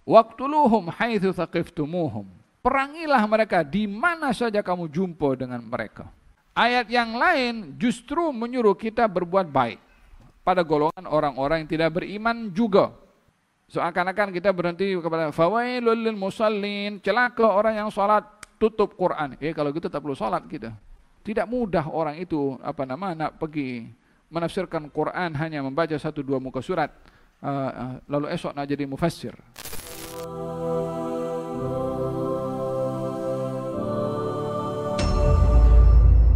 Waqtuluhum haitsu thaqiftumuhum. Perangilah mereka di mana saja kamu jumpa dengan mereka. Ayat yang lain justru menyuruh kita berbuat baik pada golongan orang-orang yang tidak beriman juga. Seakan-akan kita berhenti kepada fawailul lil musallin, celaka orang yang salat tutup Quran. Kalau gitu tak perlu salat kita. Tidak mudah orang itu nak pergi menafsirkan Quran hanya membaca 1-2 muka surat lalu esok nak jadi mufassir.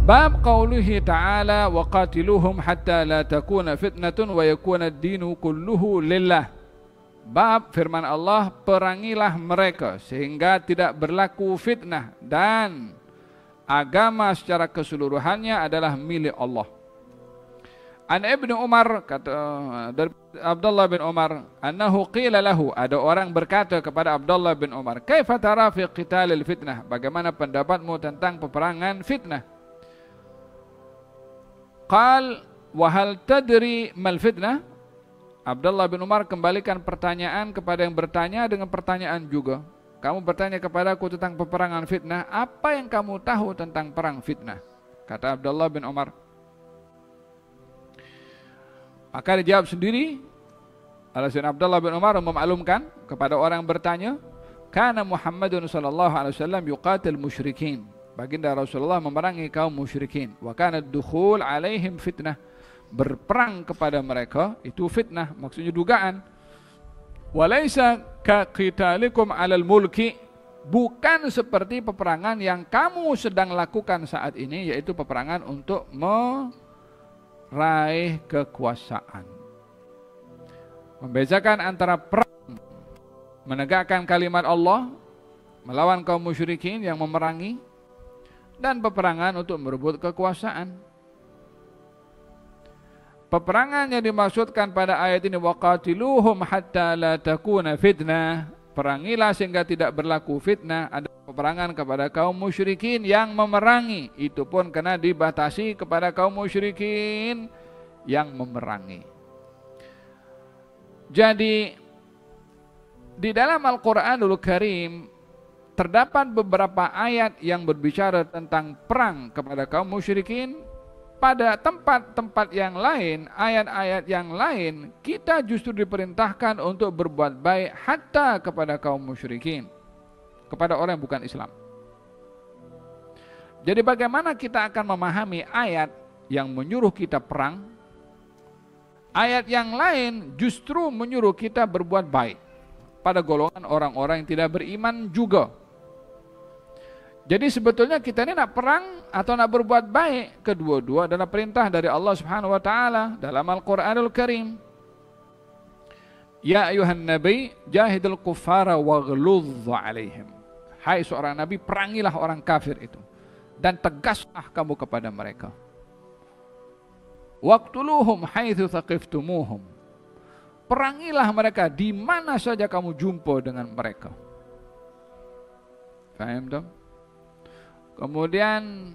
Bab qauluhi ta'ala wa qatiluhum hatta la takuna fitnatun wa yakuna ad-dinu kulluhu lillah. Bab firman Allah, perangilah mereka sehingga tidak berlaku fitnah dan agama secara keseluruhannya adalah milik Allah. An Ibnu Umar, kata dari Abdullah bin Umar, annahu qila lahu, ada orang berkata kepada Abdullah bin Umar, kaifa tara fi qitalil fitnah, bagaimana pendapatmu tentang peperangan fitnah? Qal wa hal tadri mal fitnah? Abdullah bin Umar kembalikan pertanyaan kepada yang bertanya dengan pertanyaan juga. Kamu bertanya kepadaku tentang peperangan fitnah, apa yang kamu tahu tentang perang fitnah? Kata Abdullah bin Umar. Maka dijawab sendiri, alasan Abdullah bin Umar memaklumkan kepada orang yang bertanya, kana Muhammadun sallallahu alaihi wasallam yuqatil musyrikin. Baginda Rasulullah memerangi kaum musyrikin. Wa kana ad-dukhul alaihim fitnah. Berperang kepada mereka itu fitnah, maksudnya dugaan. Walaysa ka qitalikum 'alal mulki, bukan seperti peperangan yang kamu sedang lakukan saat ini, yaitu peperangan untuk meraih kekuasaan. Membedakan antara perang menegakkan kalimat Allah melawan kaum musyrikin yang memerangi dan peperangan untuk merebut kekuasaan. Peperangan yang dimaksudkan pada ayat ini waqatiluhum hatta la takuna fitnah, perangilah sehingga tidak berlaku fitnah, ada peperangan kepada kaum musyrikin yang memerangi, itu pun kena dibatasi kepada kaum musyrikin yang memerangi. Jadi di dalam Al-Qur'anul Karim terdapat beberapa ayat yang berbicara tentang perang kepada kaum musyrikin. Pada tempat-tempat yang lain, ayat-ayat yang lain, kita justru diperintahkan untuk berbuat baik hatta kepada kaum musyrikin, kepada orang yang bukan Islam. Jadi bagaimana kita akan memahami ayat yang menyuruh kita perang? Ayat yang lain justru menyuruh kita berbuat baik pada golongan orang-orang yang tidak beriman juga. Jadi sebetulnya kita ini nak perang atau nak berbuat baik, kedua-dua adalah perintah dari Allah Subhanahu wa taala dalam Al-Qur'anul Karim. Ya ayuhan nabi jahidul kuffara waghludz 'alaihim. Hai seorang nabi, perangilah orang kafir itu dan tegaslah kamu kepada mereka. Waqtuluhum haitsu thaqiftumuhum. Perangilah mereka di mana saja kamu jumpa dengan mereka. Faham tak? Kemudian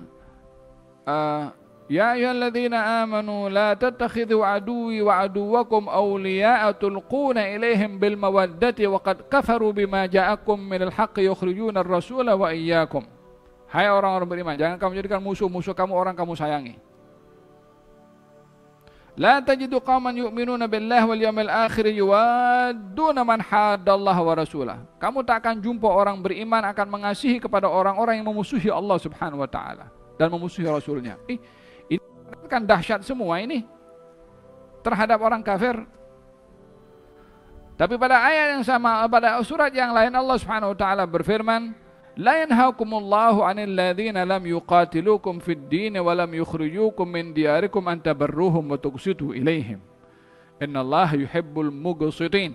ya ayyuhalladzina amanu la tattakhidhu aduwwi wa aduwwakum awliya'a tulquna ilaihim bil mawaddati wa qad kafaru bima ja'akum minal haqqi yukhrijuna ar-rasula wa iyyakum. Hai orang-orang beriman, jangan kamu jadikan musuh-musuh kamu orang kamu sayangi. La tajidu qauman yu'minuna billahi wal yawmil akhir yuwadduna man haddallaha wa rasulah. Kamu tak akan jumpa orang beriman akan mengasihi kepada orang-orang yang memusuhi Allah Subhanahu wa taala dan memusuhi rasulnya. Ini kan dahsyat semua ini terhadap orang kafir. Tapi pada ayat yang sama, pada surat yang lain Allah Subhanahu wa taala berfirman, لا ينهاكم الله عن الذين لم يقاتلوكم في الدين ولم يخرجوكم من دياركم أن تبروهم وتقسطوا إليهم إن الله يحب المقسطين.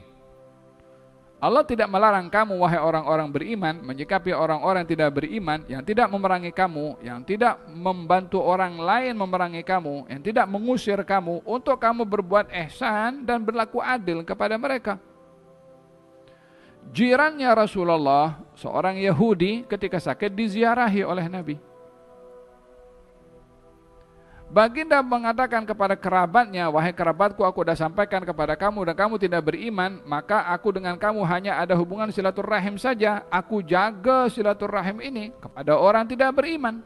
Allah tidak melarang kamu wahai orang-orang beriman menyikapi orang-orang yang tidak beriman, yang tidak memerangi kamu, yang tidak membantu orang lain memerangi kamu, yang tidak mengusir kamu, untuk kamu berbuat ihsan dan berlaku adil kepada mereka. Jirannya Rasulullah, seorang Yahudi ketika sakit diziarahi oleh Nabi. Baginda mengatakan kepada kerabatnya, wahai kerabatku, aku sudah sampaikan kepada kamu dan kamu tidak beriman, maka aku dengan kamu hanya ada hubungan silaturahim saja. Aku jaga silaturahim ini kepada orang tidak beriman.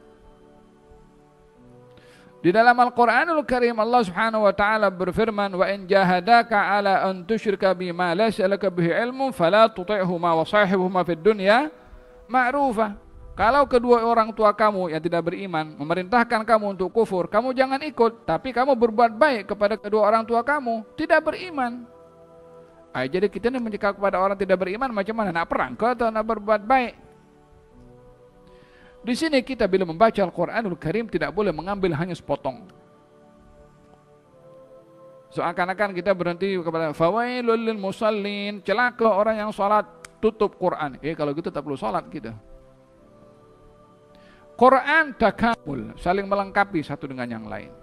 Di dalam Al-Quranul Karim Allah Subhanahu wa taala berfirman, wa in jahadaka ala an tusyrika bima laysa laka bihi ilmun fala tuti'huma wa sahibhuma fid dunya ma'rufa. Kalau kedua orang tua kamu yang tidak beriman memerintahkan kamu untuk kufur, kamu jangan ikut, tapi kamu berbuat baik kepada kedua orang tua kamu tidak beriman. Jadi kita ini menjika kepada orang tidak beriman macam mana? Nak perang ke atau nak berbuat baik? Di sini kita bila membaca Al-Quranul Karim tidak boleh mengambil hanya sepotong. Seakan-akan kita berhenti kepada fawailul lil musallin, celaka orang yang salat, tutup Quran. Kalau gitu tak perlu salat kita. Quran takamul, saling melengkapi satu dengan yang lain.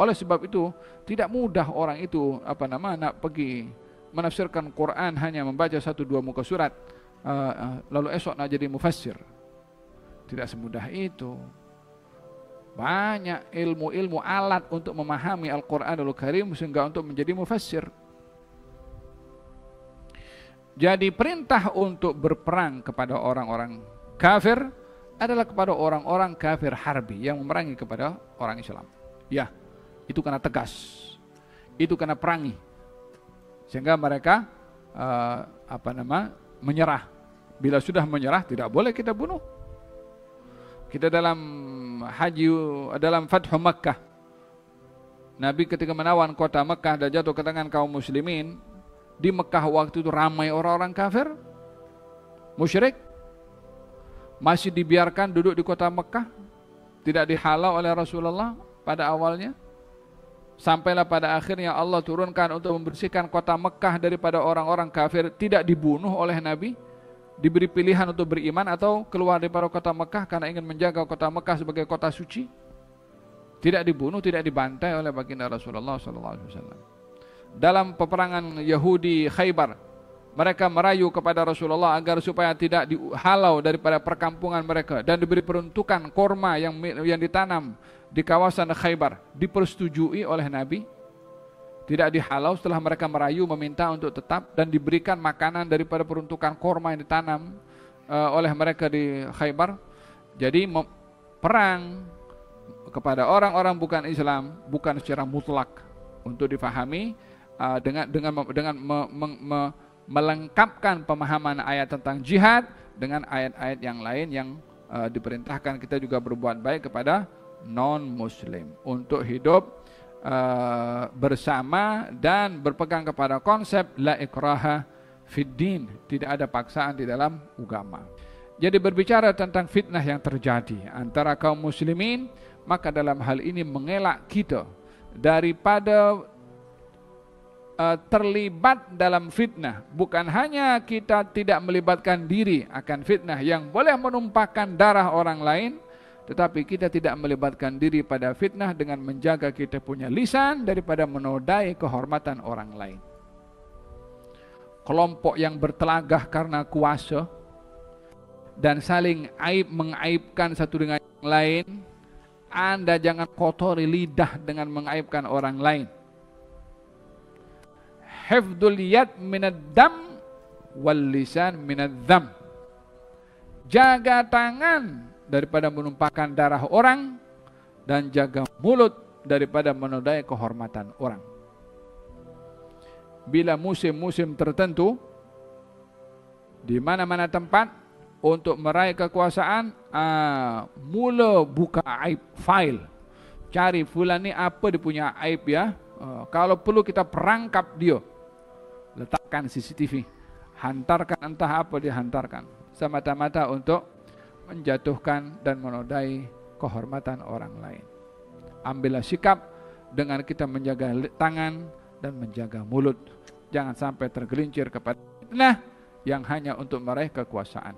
Oleh sebab itu tidak mudah orang itu nak pergi menafsirkan Quran hanya membaca 1-2 muka surat lalu esok nak jadi mufassir. Tidak semudah itu. Banyak ilmu-ilmu alat untuk memahami Al-Quranul Karim sehingga untuk menjadi mufassir. Jadi perintah untuk berperang kepada orang-orang kafir adalah kepada orang-orang kafir harbi yang memerangi kepada orang Islam. Ya, itu kena tegas. Itu kena perangi. Sehingga mereka menyerah. Bila sudah menyerah tidak boleh kita bunuh. Kita dalam Fathu Makkah, Nabi ketika menawan kota Makkah dan jatuh ke tangan kaum muslimin, di Makkah waktu itu ramai orang-orang kafir, musyrik, masih dibiarkan duduk di kota Makkah, tidak dihalau oleh Rasulullah pada awalnya. Sampailah pada akhirnya Allah turunkan untuk membersihkan kota Makkah daripada orang-orang kafir, tidak dibunuh oleh Nabi. Diberi pilihan untuk beriman atau keluar daripada kota Mekah karena ingin menjaga kota Mekah sebagai kota suci. Tidak dibunuh, tidak dibantai oleh baginda Rasulullah SAW. Dalam peperangan Yahudi Khaybar, mereka merayu kepada Rasulullah agar supaya tidak dihalau daripada perkampungan mereka dan diberi peruntukan korma yang ditanam di kawasan Khaybar dipersetujui oleh Nabi. Tidak dihalau setelah mereka merayu meminta untuk tetap dan diberikan makanan daripada peruntukan korma yang ditanam oleh mereka di Khaybar. Jadi perang kepada orang-orang bukan Islam bukan secara mutlak untuk difahami dengan melengkapkan pemahaman ayat tentang jihad dengan ayat-ayat yang lain yang diperintahkan kita juga berbuat baik kepada non-muslim untuk hidup bersama dan berpegang kepada konsep la ikraha fid din, tidak ada paksaan di dalam agama. Jadi berbicara tentang fitnah yang terjadi antara kaum muslimin, maka dalam hal ini mengelak kita daripada terlibat dalam fitnah. Bukan hanya kita tidak melibatkan diri akan fitnah yang boleh menumpahkan darah orang lain, tetapi kita tidak melibatkan diri pada fitnah dengan menjaga kita punya lisan daripada menodai kehormatan orang lain. Kelompok yang bertelagah karena kuasa dan saling mengaibkan satu dengan yang lain, Anda jangan kotori lidah dengan mengaibkan orang lain. Hifdzul yad minad dam wal lisan minad dham. Jaga tangan daripada menumpahkan darah orang dan jaga mulut daripada menodai kehormatan orang. Bila musim-musim tertentu di mana-mana tempat untuk meraih kekuasaan, mula buka aib file, cari fulan ni apa dia punya aib ya. Kalau perlu kita perangkap dia, letakkan CCTV, hantarkan entah apa dia hantarkan, semata-mata untuk menjatuhkan dan menodai kehormatan orang lain. Ambillah sikap dengan kita menjaga tangan dan menjaga mulut. Jangan sampai tergelincir kepada fitnah yang hanya untuk meraih kekuasaan.